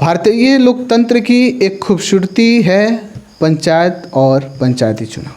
भारतीय लोकतंत्र की एक खूबसूरती है पंचायत और पंचायती चुनाव।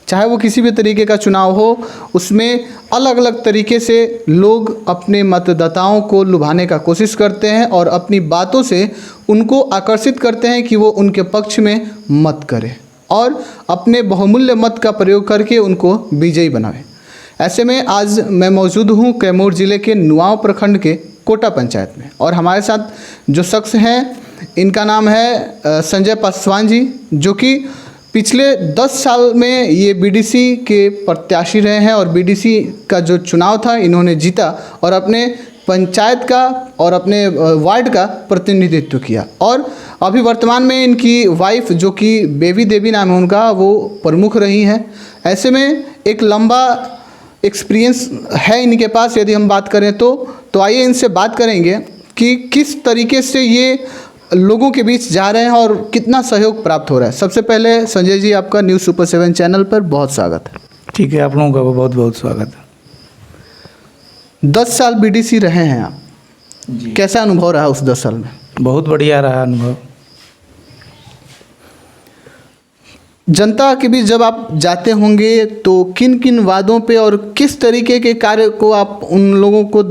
चाहे वो किसी भी तरीके का चुनाव हो, उसमें अलग अलग तरीके से लोग अपने मतदाताओं को लुभाने का कोशिश करते हैं और अपनी बातों से उनको आकर्षित करते हैं कि वो उनके पक्ष में मत करें और अपने बहुमूल्य मत का प्रयोग करके उनको विजयी बनाएं। ऐसे में आज मैं मौजूद हूँ कैमूर ज़िले के नुआंव प्रखंड के कोटा पंचायत में और हमारे साथ जो शख्स हैं इनका नाम है संजय पासवान जी, जो कि पिछले 10 साल में ये बीडीसी के प्रत्याशी रहे हैं और बीडीसी का जो चुनाव था इन्होंने जीता और अपने पंचायत का और अपने वार्ड का प्रतिनिधित्व किया। और अभी वर्तमान में इनकी वाइफ, जो कि बेबी देवी नाम है उनका, वो प्रमुख रही हैं। ऐसे में एक लंबा एक्सपीरियंस है इनके पास यदि हम बात करें तो आइए इनसे बात करेंगे कि किस तरीके से ये लोगों के बीच जा रहे हैं और कितना सहयोग प्राप्त हो रहा है। सबसे पहले संजय जी, आपका न्यूज़ सुपर 7 चैनल पर बहुत स्वागत है। ठीक है, आप लोगों का बहुत बहुत स्वागत है। 10 साल बीडीसी रहे हैं आप, कैसा अनुभव रहा उस 10 साल में? बहुत बढ़िया रहा अनुभव। जनता के बीच जब आप जाते होंगे तो किन किन वादों पे और किस तरीके के कार्य को आप उन लोगों को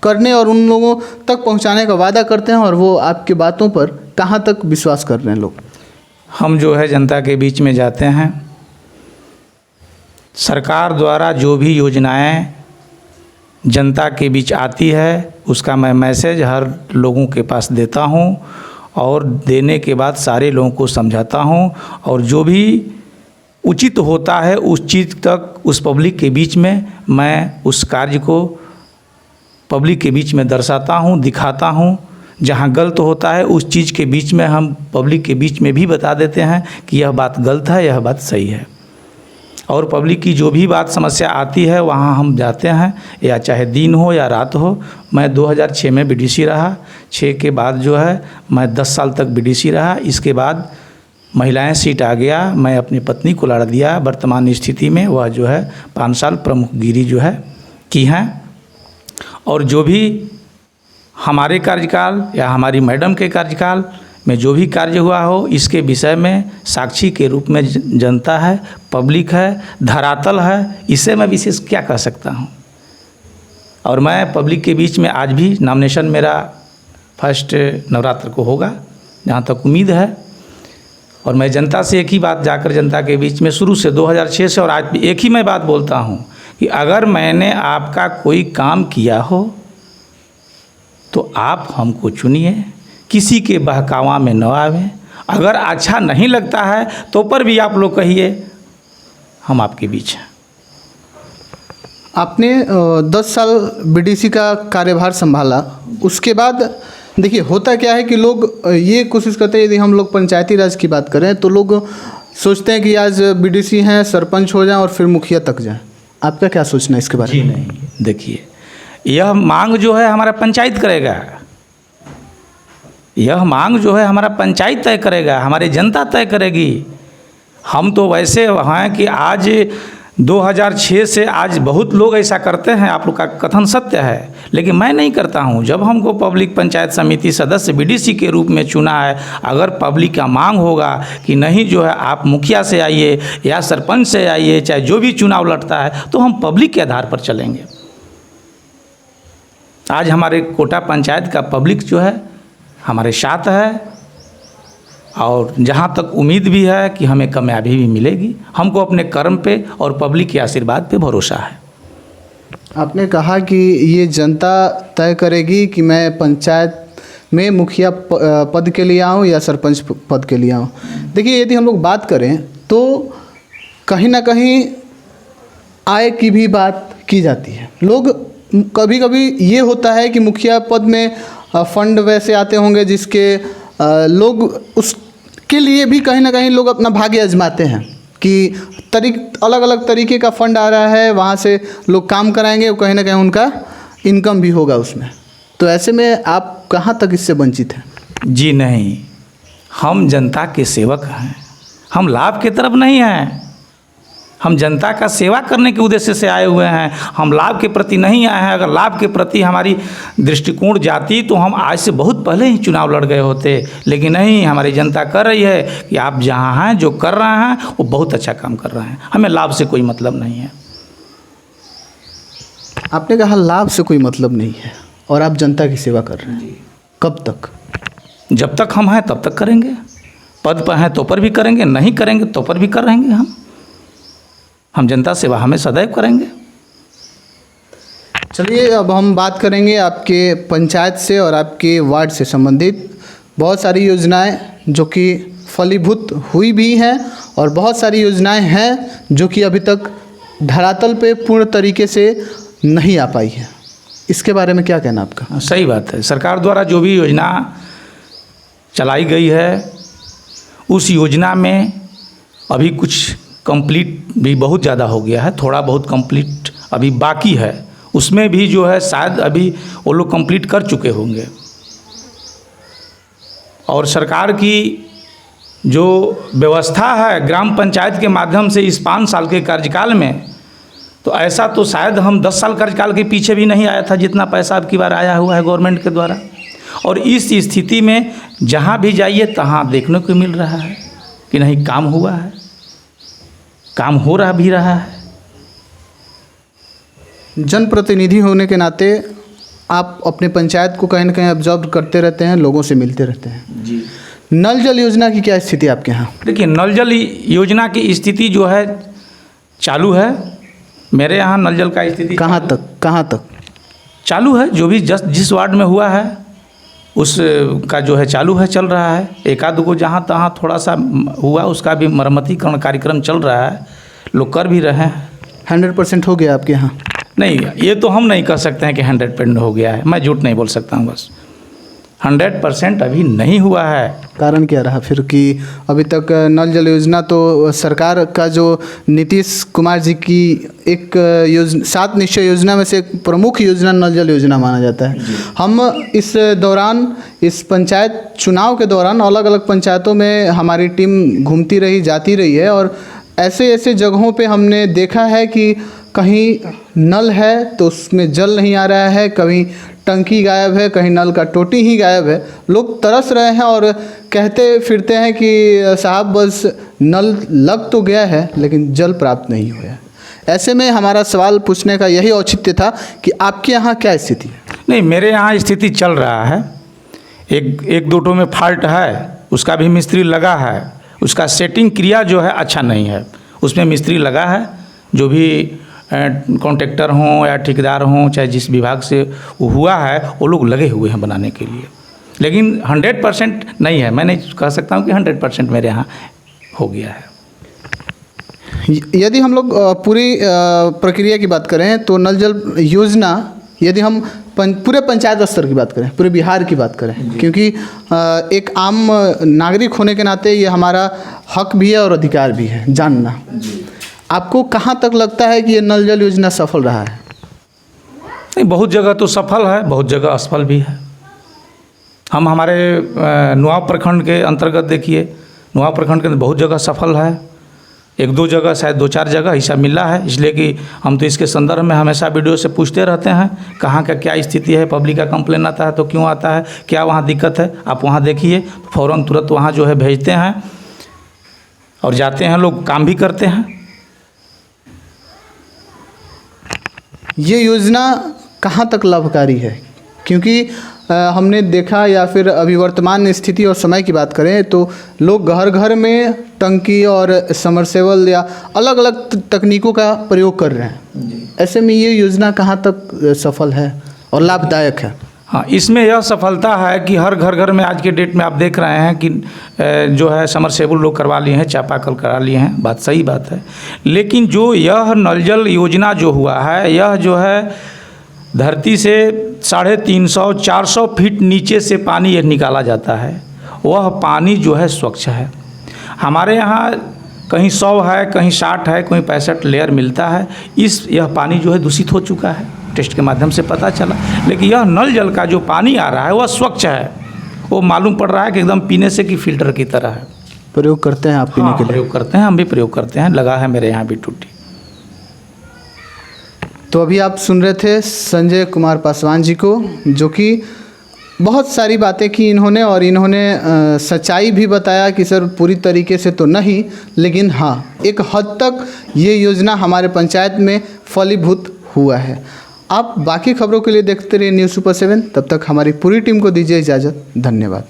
करने और उन लोगों तक पहुंचाने का वादा करते हैं और वो आपकी बातों पर कहां तक विश्वास कर रहे हैं लोग? हम जो है जनता के बीच में जाते हैं, सरकार द्वारा जो भी योजनाएं जनता के बीच आती है उसका मैं मैसेज हर लोगों के पास देता हूं और देने के बाद सारे लोगों को समझाता हूं और जो भी उचित होता है उस चीज़ तक उस पब्लिक के बीच में मैं उस कार्य को पब्लिक के बीच में दर्शाता हूं, दिखाता हूं। जहां गलत होता है उस चीज़ के बीच में हम पब्लिक के बीच में भी बता देते हैं कि यह बात गलत है, यह बात सही है। और पब्लिक की जो भी बात समस्या आती है वहां हम जाते हैं, या चाहे दिन हो या रात हो। मैं 2006 में बीडीसी रहा, 6 के बाद जो है मैं 10 साल तक बीडीसी रहा। इसके बाद महिलाएं सीट आ गया, मैं अपनी पत्नी को लड़ा दिया। वर्तमान स्थिति में वह जो है 5 साल प्रमुखगिरी जो है की हैं। और जो भी हमारे कार्यकाल या हमारी मैडम के कार्यकाल में जो भी कार्य हुआ हो इसके विषय में साक्षी के रूप में जनता है, पब्लिक है, धरातल है। इससे मैं विशेष क्या कह सकता हूँ। और मैं पब्लिक के बीच में आज भी नॉमिनेशन मेरा फर्स्ट नवरात्र को होगा, जहाँ तक उम्मीद है। और मैं जनता से एक ही बात जाकर जनता के बीच में शुरू से 2006 से और आज भी एक ही मैं बात बोलता हूँ कि अगर मैंने आपका कोई काम किया हो तो आप हमको चुनिए, किसी के बहकावा में न आवे। अगर अच्छा नहीं लगता है तो पर भी आप लोग कहिए, हम आपके बीच हैं। आपने 10 साल बीडीसी का कार्यभार संभाला, उसके बाद देखिए होता क्या है कि लोग ये कोशिश करते हैं, यदि हम लोग पंचायती राज की बात करें तो लोग सोचते हैं कि आज बीडीसी हैं, सरपंच हो जाएं और फिर मुखिया तक जाएं। आपका क्या सोचना है इसके बारे में? जी नहीं, देखिए यह मांग जो है हमारा पंचायत करेगा, यह मांग जो है हमारा पंचायत तय करेगा, हमारी जनता तय करेगी। हम तो वैसे हैं कि आज 2006 से आज बहुत लोग ऐसा करते हैं, आप लोग का कथन सत्य है, लेकिन मैं नहीं करता हूं। जब हमको पब्लिक पंचायत समिति सदस्य बीडीसी के रूप में चुना है, अगर पब्लिक का मांग होगा कि नहीं जो है आप मुखिया से आइए या सरपंच से आइए, चाहे जो भी चुनाव लड़ता है, तो हम पब्लिक के आधार पर चलेंगे। आज हमारे कोटा पंचायत का पब्लिक जो है हमारे साथ है और जहाँ तक उम्मीद भी है कि हमें कामयाबी भी मिलेगी। हमको अपने कर्म पे और पब्लिक के आशीर्वाद पे भरोसा है। आपने कहा कि ये जनता तय करेगी कि मैं पंचायत में मुखिया पद के लिए आऊँ या सरपंच पद के लिए आऊँ। देखिए यदि हम लोग बात करें तो कहीं ना कहीं आय की भी बात की जाती है। लोग कभी कभी ये होता है कि मुखिया पद में फंड वैसे आते होंगे जिसके लोग उसके लिए भी कहीं ना कहीं लोग अपना भाग्य आजमाते हैं कि अलग अलग तरीके का फंड आ रहा है, वहाँ से लोग काम कराएंगे, कहीं ना कहीं उनका इनकम भी होगा उसमें। तो ऐसे में आप कहाँ तक इससे वंचित हैं? जी नहीं, हम जनता के सेवक हैं, हम लाभ की तरफ नहीं हैं। हम जनता का सेवा करने के उद्देश्य से आए हुए हैं, हम लाभ के प्रति नहीं आए हैं। अगर लाभ के प्रति हमारी दृष्टिकोण जाती तो हम आज से बहुत पहले ही चुनाव लड़ गए होते, लेकिन नहीं, हमारी जनता कर रही है कि आप जहाँ हैं जो कर रहे हैं वो बहुत अच्छा काम कर रहे हैं, हमें लाभ से कोई मतलब नहीं है। आपने कहा लाभ से कोई मतलब नहीं है और आप जनता की सेवा कर रहे हैं, कब तक? जब तक हम हैं तब तक करेंगे, पद पर हैं तो पर भी करेंगे, नहीं करेंगे तो पर भी कर रहेंगे। हम जनता सेवा हमें सदैव करेंगे। चलिए अब हम बात करेंगे आपके पंचायत से और आपके वार्ड से संबंधित बहुत सारी योजनाएं जो कि फलीभूत हुई भी हैं और बहुत सारी योजनाएं हैं जो कि अभी तक धरातल पे पूर्ण तरीके से नहीं आ पाई है। इसके बारे में क्या कहना आपका? सही बात है, सरकार द्वारा जो भी योजना चलाई गई है उस योजना में अभी कुछ कंप्लीट भी बहुत ज़्यादा हो गया है, थोड़ा बहुत कंप्लीट अभी बाकी है, उसमें भी जो है शायद अभी वो लोग कंप्लीट कर चुके होंगे। और सरकार की जो व्यवस्था है ग्राम पंचायत के माध्यम से इस 5 साल के कार्यकाल में, तो ऐसा तो शायद हम 10 साल कार्यकाल के पीछे भी नहीं आया था जितना पैसा अब की बार आया हुआ है गवर्नमेंट के द्वारा। और इस स्थिति में जहाँ भी जाइए तहाँ देखने को मिल रहा है कि नहीं, काम हुआ है, काम हो रहा भी रहा है। जनप्रतिनिधि होने के नाते आप अपने पंचायत को कहीं ना कहीं ऑब्जर्व करते रहते हैं, लोगों से मिलते रहते हैं जी। नल जल योजना की क्या स्थिति है आपके यहाँ? देखिए, नल जल योजना की स्थिति जो है चालू है। मेरे यहाँ नल जल का स्थिति कहाँ तक चालू है? जो भी जिस वार्ड में हुआ है उस का जो है चालू है, चल रहा है। एक आध को जहाँ तहाँ थोड़ा सा हुआ उसका भी मरम्मतीकरण कार्यक्रम चल रहा है, लोग कर भी रहे हैं। 100% हो गया आपके यहाँ? नहीं, ये तो हम नहीं कह सकते हैं कि 100% हो गया है, मैं झूठ नहीं बोल सकता हूँ। बस 100% अभी नहीं हुआ है। कारण क्या रहा फिर कि अभी तक नल जल योजना तो सरकार का जो नीतीश कुमार जी की एक योजना 7 निश्चय योजना में से एक प्रमुख योजना नल जल योजना माना जाता है। हम इस दौरान, इस पंचायत चुनाव के दौरान अलग अलग पंचायतों में हमारी टीम घूमती रही, जाती रही है और ऐसे ऐसे जगहों पे हमने देखा है कि कहीं नल है तो उसमें जल नहीं आ रहा है, कहीं टंकी गायब है, कहीं नल का टोटी ही गायब है। लोग तरस रहे हैं और कहते फिरते हैं कि साहब बस नल लग तो गया है लेकिन जल प्राप्त नहीं हुआ है। ऐसे में हमारा सवाल पूछने का यही औचित्य था कि आपके यहाँ क्या स्थिति है? नहीं, मेरे यहाँ स्थिति चल रहा है। एक दो में फॉल्ट है, उसका भी मिस्त्री लगा है, उसका सेटिंग क्रिया जो है अच्छा नहीं है, उसमें मिस्त्री लगा है। जो भी कॉन्ट्रैक्टर हों या ठेकेदार हों, चाहे जिस विभाग से वो हुआ है, वो लोग लगे हुए हैं बनाने के लिए, लेकिन 100% नहीं है। मैं नहीं कह सकता हूँ कि 100% मेरे यहाँ हो गया है। यदि हम लोग पूरी प्रक्रिया की बात करें तो नल जल योजना, यदि हम पूरे पंचायत स्तर की बात करें, पूरे बिहार की बात करें, क्योंकि एक आम नागरिक होने के नाते ये हमारा हक भी है और अधिकार भी है जानना। आपको कहाँ तक लगता है कि ये नल जल योजना सफल रहा है? नहीं, बहुत जगह तो सफल है, बहुत जगह असफल भी है। हम हमारे नुआव प्रखंड के अंतर्गत देखिए, नुआव प्रखंड के अंदर बहुत जगह सफल है, 1-2 जगह शायद 2-4 जगह हिस्सा मिला है। इसलिए कि हम तो इसके संदर्भ में हमेशा वीडियो से पूछते रहते हैं कहाँ का क्या स्थिति है, पब्लिक का कंप्लेन आता है तो क्यों आता है, क्या वहाँ दिक्कत है। आप वहाँ देखिए, फ़ौरन तुरंत वहाँ जो है भेजते हैं और जाते हैं, लोग काम भी करते हैं। ये योजना कहाँ तक लाभकारी है? क्योंकि हमने देखा, या फिर अभी वर्तमान स्थिति और समय की बात करें तो लोग घर घर में टंकी और समरसेबल या अलग अलग तकनीकों का प्रयोग कर रहे हैं। ऐसे में ये योजना कहाँ तक सफल है और लाभदायक है? हाँ, इसमें यह सफलता है कि हर घर में आज के डेट में आप देख रहे हैं कि जो है समरसेबल लोग करवा लिए हैं, चापाकल करा लिए हैं, बात सही बात है। लेकिन जो यह नल जल योजना जो हुआ है, यह जो है धरती से 350-400 फीट नीचे से पानी यह निकाला जाता है, वह पानी जो है स्वच्छ है। हमारे यहाँ कहीं 100 है, कहीं 60 है, कहीं 65 लेयर मिलता है। यह पानी जो है दूषित हो चुका है, टेस्ट के माध्यम से पता चला। लेकिन यह नल जल का जो पानी आ रहा है वह स्वच्छ है, वो मालूम पड़ रहा है कि एकदम पीने से कि फिल्टर की तरह है। प्रयोग करते हैं आप पीने के लिए? प्रयोग करते हैं, हम भी प्रयोग करते हैं, लगा है मेरे यहाँ भी टूटी। तो अभी आप सुन रहे थे संजय कुमार पासवान जी को, जो कि बहुत सारी बातें की इन्होंने, और इन्होंने सच्चाई भी बताया कि सर पूरी तरीके से तो नहीं, लेकिन हाँ एक हद तक ये योजना हमारे पंचायत में फलीभूत हुआ है। आप बाकी खबरों के लिए देखते रहिए न्यूज़ सुपर 7। तब तक हमारी पूरी टीम को दीजिए इजाज़त। धन्यवाद।